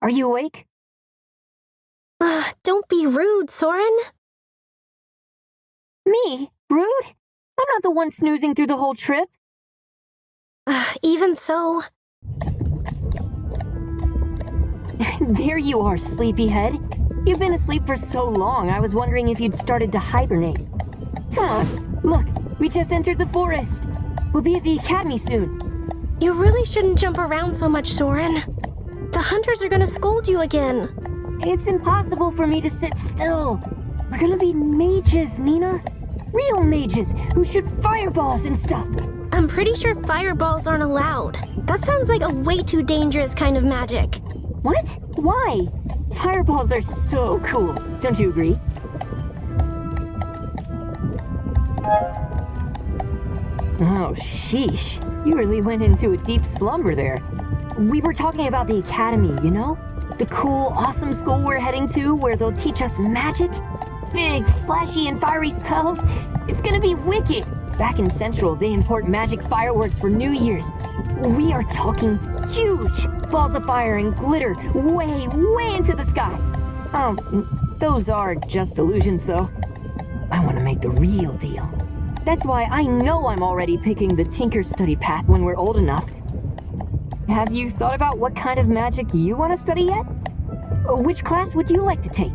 are you awake? Don't be rude, Soren. Me? Rude? I'm not the one snoozing through the whole trip. Even so. There you are, sleepyhead. You've been asleep for so long, I was wondering if you'd started to hibernate. Come on, look, we just entered the forest. We'll be at the academy soon. You really shouldn't jump around so much, Soren. The hunters are gonna scold you again. It's impossible for me to sit still. We're gonna be mages, Nina. Real mages who shoot fireballs and stuff. I'm pretty sure fireballs aren't allowed. That sounds like a way too dangerous kind of magic. What? Why? Fireballs are so cool. Don't you agree? Oh, sheesh. You really went into a deep slumber there. We were talking about the academy, you know? The cool, awesome school we're heading to where they'll teach us magic? Big, flashy, and fiery spells? It's gonna be wicked! Back in Central, they import magic fireworks for New Year's. We are talking huge! Balls of fire and glitter way, way into the sky. Those are just illusions, though. I want to make the real deal. That's why I know I'm already picking the Tinker study path when we're old enough. Have you thought about what kind of magic you want to study yet? Which class would you like to take?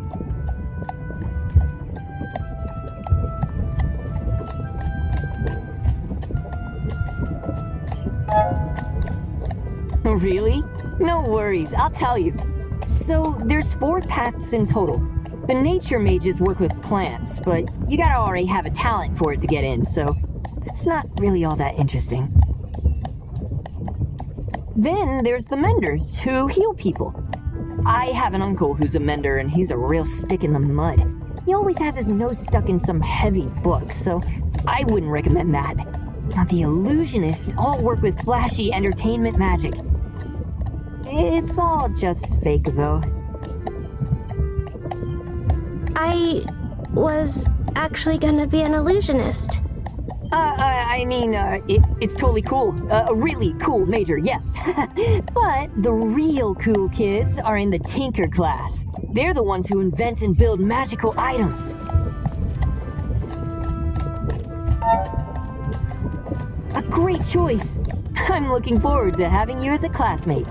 Really? No worries, I'll tell you. So, there's 4 paths in total. The nature mages work with plants, but you gotta already have a talent for it to get in, so that's not really all that interesting. Then there's the menders, who heal people. I have an uncle who's a mender, and he's a real stick in the mud. He always has his nose stuck in some heavy book, so I wouldn't recommend that. Now, the illusionists all work with flashy entertainment magic. It's all just fake, though. I was actually gonna be an illusionist. It's totally cool. A really cool major, yes. But the real cool kids are in the Tinker class. They're the ones who invent and build magical items. A great choice. I'm looking forward to having you as a classmate.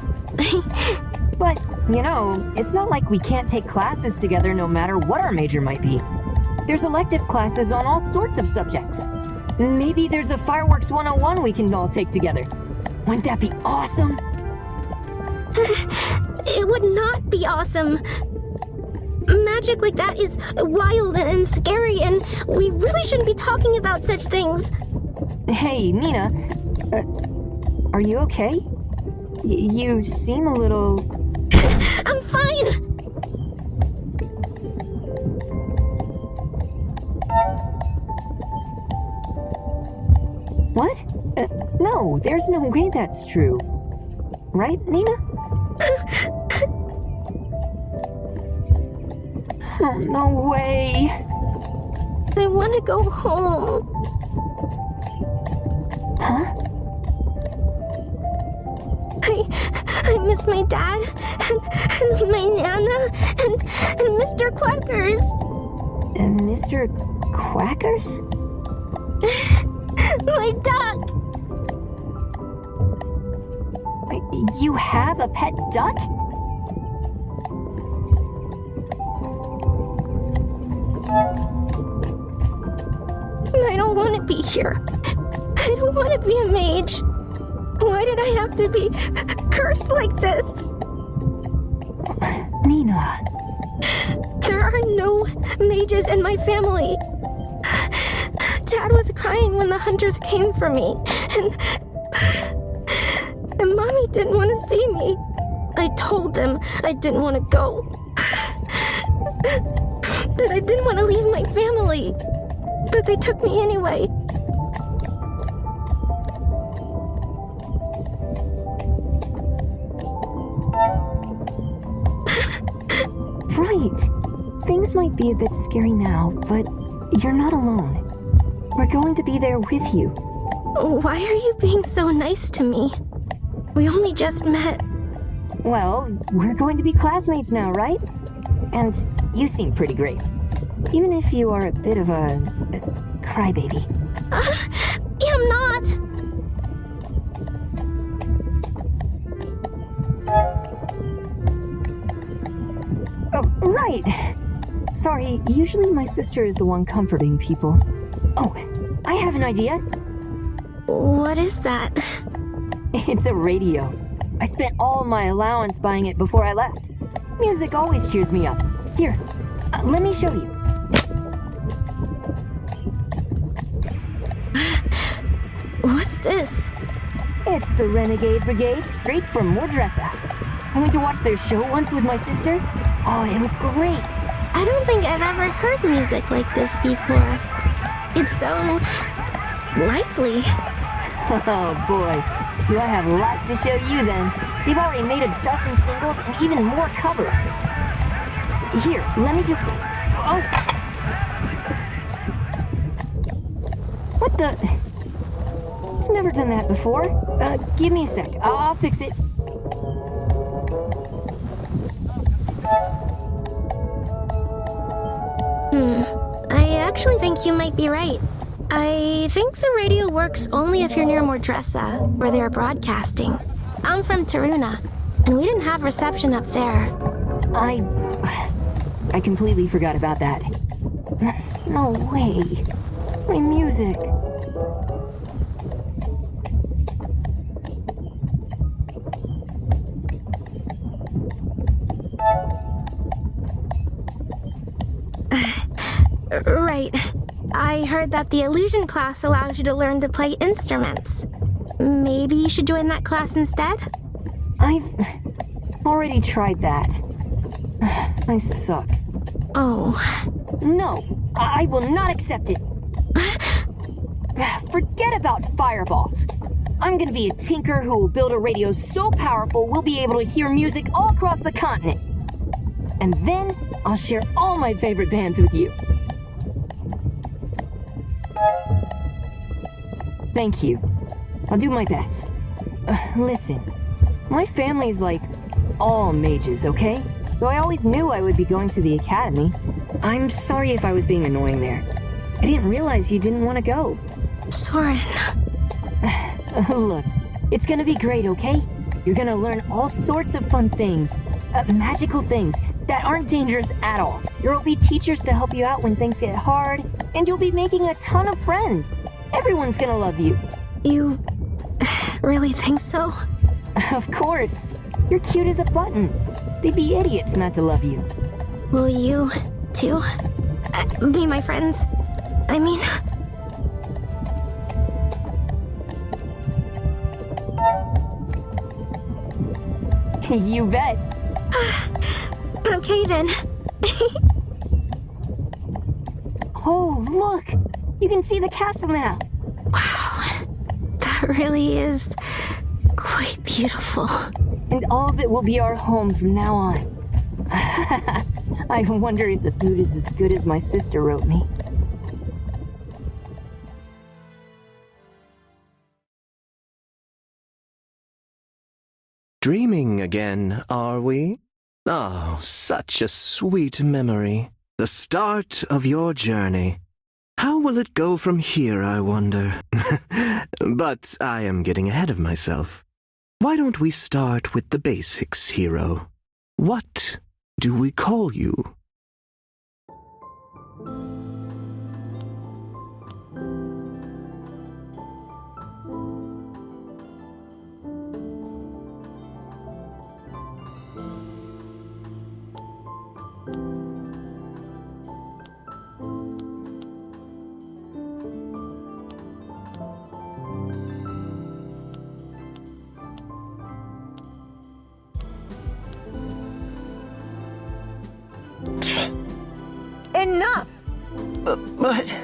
But, you know, it's not like we can't take classes together no matter what our major might be. There's elective classes on all sorts of subjects. Maybe there's a Fireworks 101 we can all take together. Wouldn't that be awesome? It would not be awesome. Magic like that is wild and scary, and we really shouldn't be talking about such things. Hey, Nina. Are you okay? You seem a little... I'm fine! What? No, there's no way that's true. Right, Nina? Oh, no way. I want to go home. Huh? I miss my dad, and my Nana, and Mr. Quackers. And Mr. Quackers? My duck! You have a pet duck? I don't want to be here. I don't want to be a mage. Why did I have to be cursed like this? Nina. There are no mages in my family. Dad was crying when the hunters came for me, and Mommy didn't want to see me. I told them I didn't want to go. That I didn't want to leave my family. But they took me anyway. Right. Things might be a bit scary now, but you're not alone. We're going to be there with you. Why are you being so nice to me? We only just met. Well, we're going to be classmates now, right? And you seem pretty great. Even if you are a bit of a crybaby. I'm not. Oh, right. Sorry, usually my sister is the one comforting people. Oh, I have an idea. What is that? It's a radio. I spent all my allowance buying it before I left. Music always cheers me up. Here, let me show you. What's this? It's the Renegade Brigade straight from Mordressa. I went to watch their show once with my sister. Oh, it was great. I don't think I've ever heard music like this before. It's so lively. Oh boy, do I have lots to show you then. They've already made a dozen singles and even more covers. Here, let me just... Oh! What the... It's never done that before. Give me a sec. I'll fix it. I actually think you might be right. I think the radio works only if you're near Mordressa, where they're broadcasting. I'm from Taruna, and we didn't have reception up there. I completely forgot about that. No way. My music. Right. I heard that the illusion class allows you to learn to play instruments. Maybe you should join that class instead? I've already tried that. I suck. Oh. No, I will not accept it. Forget about fireballs. I'm gonna be a tinker who will build a radio so powerful we'll be able to hear music all across the continent. And then I'll share all my favorite bands with you. Thank you. I'll do my best. Listen, my family's like all mages, okay? So I always knew I would be going to the academy. I'm sorry if I was being annoying there. I didn't realize you didn't want to go. Soren. Look, it's gonna be great, okay? You're gonna learn all sorts of fun things. Magical things that aren't dangerous at all. There will be teachers to help you out when things get hard, and you'll be making a ton of friends. Everyone's gonna love you. You really think so? Of course. You're cute as a button. They'd be idiots not to love you. Will you, too? Be my friends? I mean... You bet. Okay, then. Oh, look! You can see the castle now. Wow. That really is quite beautiful. And all of it will be our home from now on. I wonder if the food is as good as my sister wrote me. Dreaming again, are we? Oh, such a sweet memory. The start of your journey. How will it go from here, I wonder? But I am getting ahead of myself. Why don't we start with the basics, hero? What do we call you? Enough! But...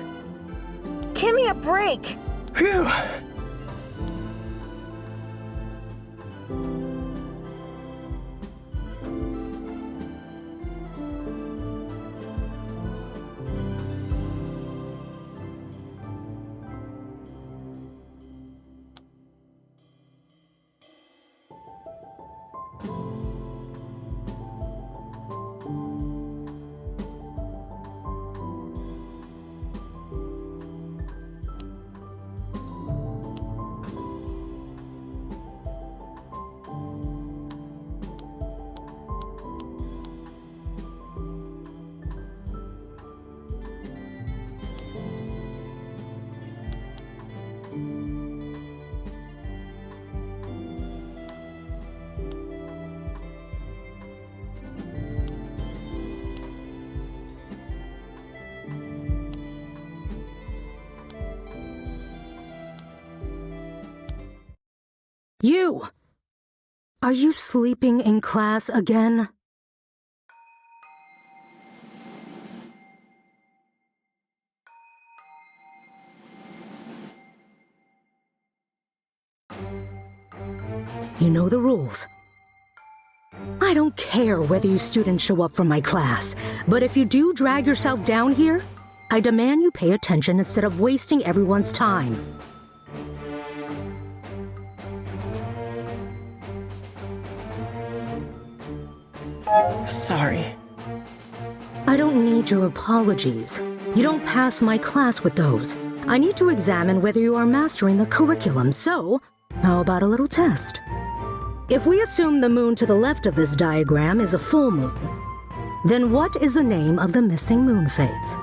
Give me a break! Phew. You! Are you sleeping in class again? You know the rules. I don't care whether you students show up for my class, but if you do drag yourself down here, I demand you pay attention instead of wasting everyone's time. Sorry. I don't need your apologies. You don't pass my class with those. I need to examine whether you are mastering the curriculum, so how about a little test? If we assume the moon to the left of this diagram is a full moon, then what is the name of the missing moon phase?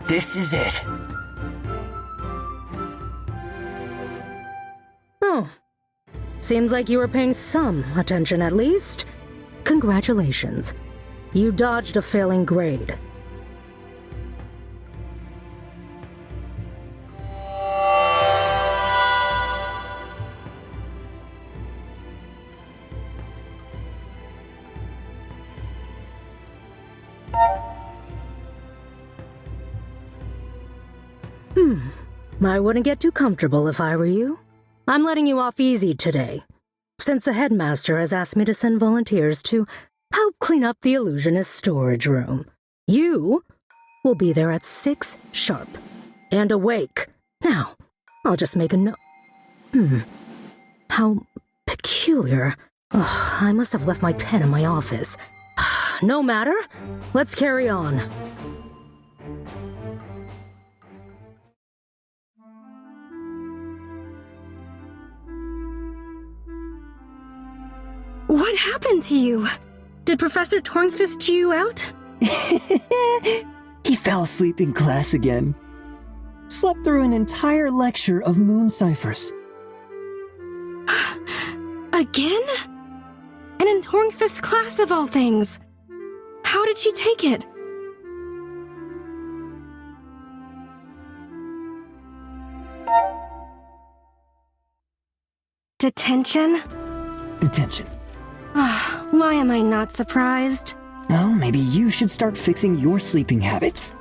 This is it. Oh. Seems like you were paying some attention at least. Congratulations. You dodged a failing grade. I wouldn't get too comfortable if I were you. I'm letting you off easy today, since the headmaster has asked me to send volunteers to help clean up the illusionist storage room. You will be there at 6 sharp and awake. Now, I'll just make a note. How peculiar. Oh, I must have left my pen in my office. No matter. Let's carry on. What happened to you? Did Professor Tornfist chew you out? He fell asleep in class again. Slept through an entire lecture of moon ciphers. Again? And in Tornfist's class of all things. How did she take it? Detention? Detention. Why am I not surprised? Well, maybe you should start fixing your sleeping habits.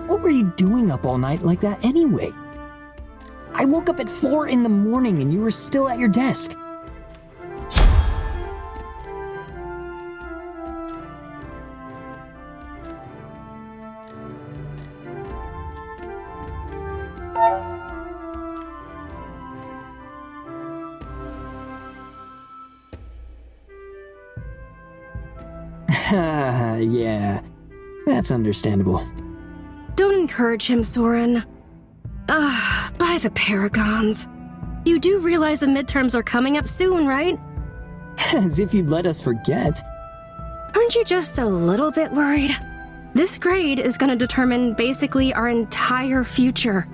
What were you doing up all night like that anyway? I woke up at 4 in the morning and you were still at your desk. Yeah, that's understandable. Don't encourage him, Soren. By the paragons. You do realize the midterms are coming up soon, right? As if you'd let us forget. Aren't you just a little bit worried? This grade is going to determine basically our entire future.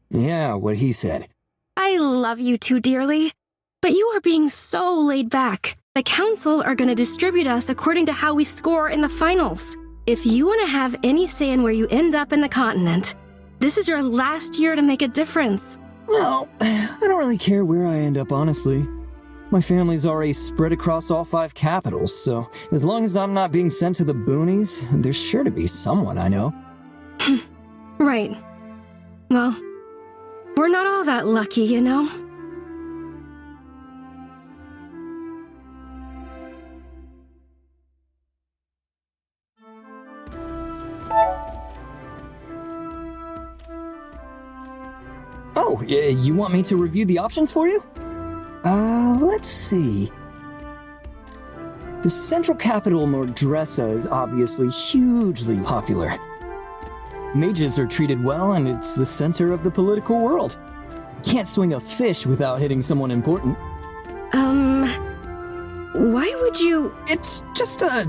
Yeah, what he said. I love you too dearly, but you are being so laid back. The council are going to distribute us according to how we score in the finals. If you want to have any say in where you end up in the continent, this is your last year to make a difference. Well, I don't really care where I end up, honestly. My family's already spread across all 5 capitals, so as long as I'm not being sent to the boonies, there's sure to be someone I know. Right. Well, we're not all that lucky, you know? Oh, you want me to review the options for you? Let's see. The central capital Mordressa is obviously hugely popular. Mages are treated well, and it's the center of the political world. Can't swing a fish without hitting someone important. Why would you... It's just a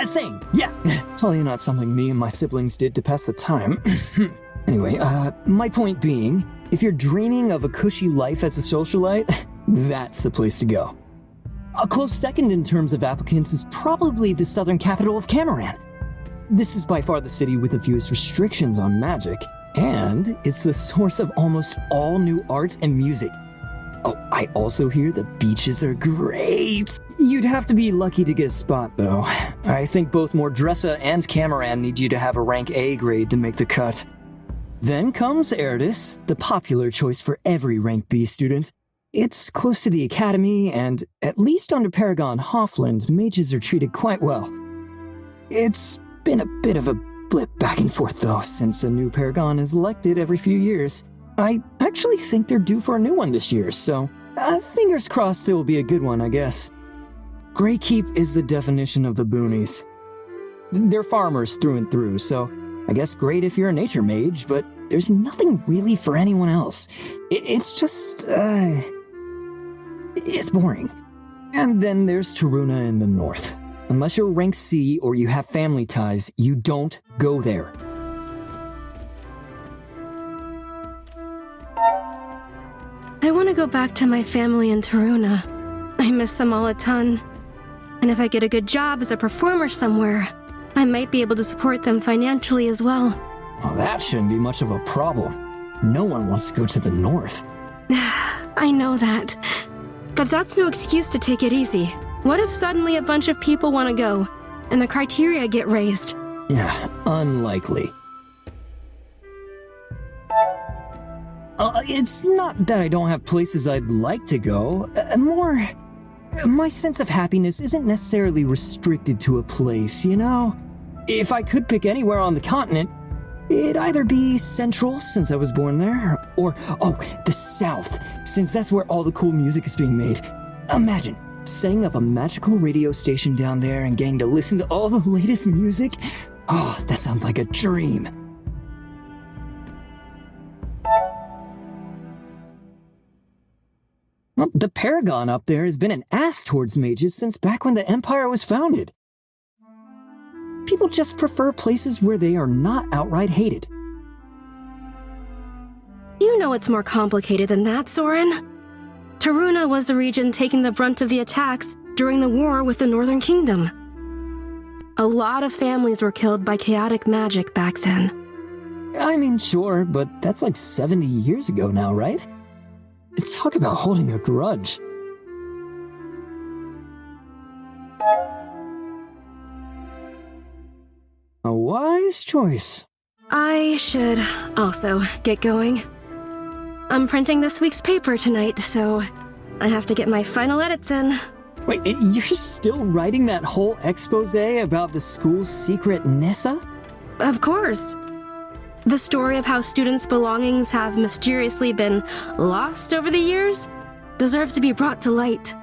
saying, yeah. Totally not something me and my siblings did to pass the time. Anyway, my point being, if you're dreaming of a cushy life as a socialite, that's the place to go. A close second in terms of applicants is probably the southern capital of Cameron. This is by far the city with the fewest restrictions on magic, and it's the source of almost all new art and music. Oh, I also hear the beaches are great. You'd have to be lucky to get a spot, though. I think both Mordressa and Cameron need you to have a rank A grade to make the cut. Then comes Erdis, the popular choice for every rank B student. It's close to the academy, and at least under Paragon Hoffland, mages are treated quite well. It's been a bit of a blip back and forth, though, since a new Paragon is elected every few years. I actually think they're due for a new one this year, so fingers crossed it will be a good one, I guess. Greykeep is the definition of the boonies. They're farmers through and through, so I guess great if you're a nature mage, but there's nothing really for anyone else. It's just, it's boring. And then there's Taruna in the north. Unless you're rank C or you have family ties, you don't go there. I want to go back to my family in Taruna. I miss them all a ton. And if I get a good job as a performer somewhere, I might be able to support them financially as well. Well, that shouldn't be much of a problem. No one wants to go to the north. I know that. But that's no excuse to take it easy. What if suddenly a bunch of people want to go, and the criteria get raised? Yeah, unlikely. It's not that I don't have places I'd like to go. More, my sense of happiness isn't necessarily restricted to a place, you know? If I could pick anywhere on the continent, it'd either be Central, since I was born there, or, the South, since that's where all the cool music is being made. Imagine setting up a magical radio station down there and getting to listen to all the latest music. Oh, that sounds like a dream. Well, the Paragon up there has been an ass towards mages since back when the Empire was founded. People just prefer places where they are not outright hated. You know it's more complicated than that, Soren. Taruna was the region taking the brunt of the attacks during the war with the Northern Kingdom. A lot of families were killed by chaotic magic back then. I mean, sure, but that's like 70 years ago now, right? Talk about holding a grudge. A wise choice. I should also get going. I'm printing this week's paper tonight, so I have to get my final edits in. Wait, you're still writing that whole expose about the school's secret Nissa? Of course. The story of how students' belongings have mysteriously been lost over the years deserves to be brought to light.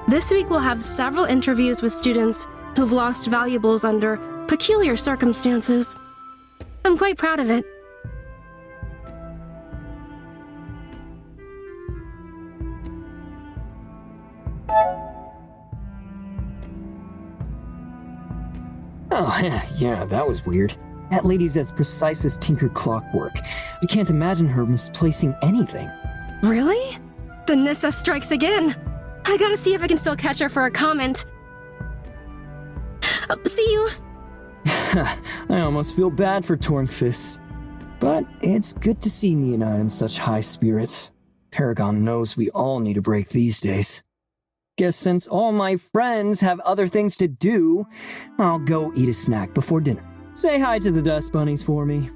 This week we'll have several interviews with students who've lost valuables under peculiar circumstances. I'm quite proud of it. Oh, yeah, that was weird. That lady's as precise as Tinker Clockwork. I can't imagine her misplacing anything. Really? The Nissa strikes again. I gotta see if I can still catch her for a comment. See you. I almost feel bad for Tornqvist. But it's good to see Nina in such high spirits. Paragon knows we all need a break these days. Guess since all my friends have other things to do, I'll go eat a snack before dinner. Say hi to the dust bunnies for me.